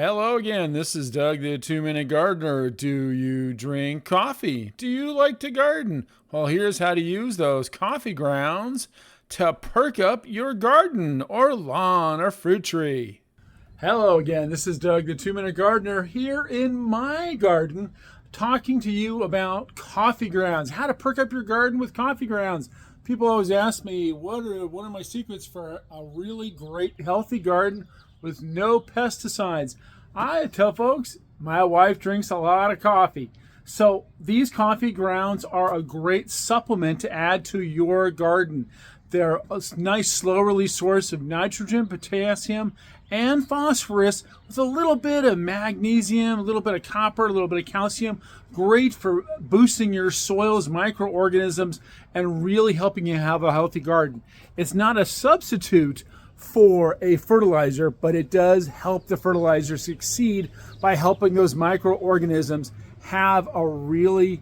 Hello again. This is Doug, the 2-Minute Gardener. Do you drink coffee? Do you like to garden? Well, here's how to use those coffee grounds to perk up your garden or lawn or fruit tree. Hello again. This is Doug, the 2-Minute Gardener, here in my garden, talking to you about coffee grounds, how to perk up your garden with coffee grounds. People always ask me, what are my secrets for a really great, healthy garden with no pesticides? I tell folks, my wife drinks a lot of coffee. So these coffee grounds are a great supplement to add to your garden. They're a nice slow release source of nitrogen, potassium, and phosphorus with a little bit of magnesium, a little bit of copper, a little bit of calcium. Great for boosting your soil's microorganisms and really helping you have a healthy garden. It's not a substitute for a fertilizer, but it does help the fertilizer succeed by helping those microorganisms have a really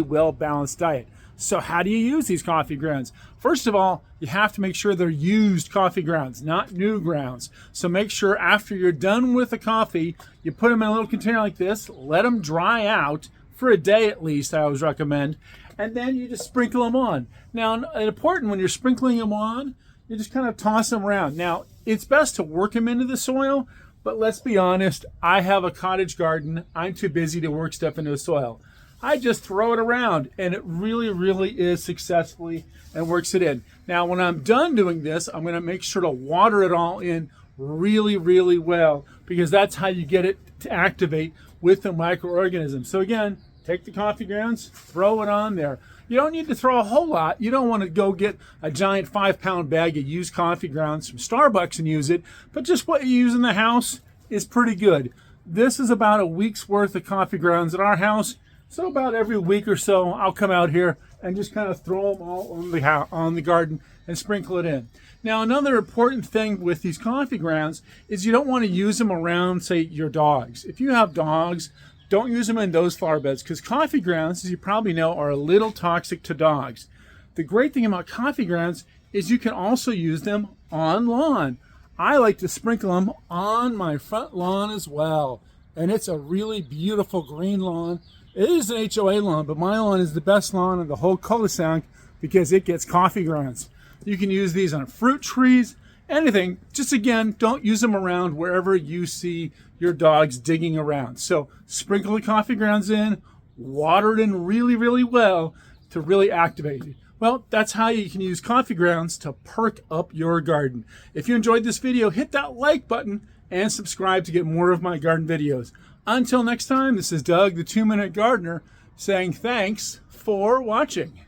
well balanced diet. So how do you use these coffee grounds? First of all, you have to make sure they're used coffee grounds, not new grounds. So make sure after you're done with the coffee, you put them in a little container like this, let them dry out for a day at least, I always recommend, and then you just sprinkle them on. Now, important when you're sprinkling them on, you just kind of toss them around. Now, it's best to work them into the soil, but let's be honest, I have a cottage garden. I'm too busy to work stuff into the soil. I just throw it around, and it really is successfully and works it in. Now, when I'm done doing this, I'm going to make sure to water it all in really well, because that's how you get it to activate with the microorganisms. So again, take the coffee grounds, throw it on there. You don't need to throw a whole lot. You don't want to go get a giant 5-pound bag of used coffee grounds from Starbucks and use it, but just what you use in the house is pretty good. This is about a week's worth of coffee grounds at our house. So about every week or so, I'll come out here and just kind of throw them all on the garden and sprinkle it in. Now, another important thing with these coffee grounds is you don't want to use them around, say, your dogs. If you have dogs, don't use them in those flower beds, because coffee grounds, as you probably know, are a little toxic to dogs. The great thing about coffee grounds is you can also use them on lawn. I like to sprinkle them on my front lawn as well. And it's a really beautiful green lawn. It is an HOA lawn, but my lawn is the best lawn in the whole cul-de-sac because it gets coffee grounds. You can use these on fruit trees, anything. Just again, don't use them around wherever you see your dogs digging around. So sprinkle the coffee grounds in, water it in really well to really activate it. Well, that's how you can use coffee grounds to perk up your garden. If you enjoyed this video, hit that like button and subscribe to get more of my garden videos. Until next time, this is Doug, the 2-Minute Gardener, saying thanks for watching.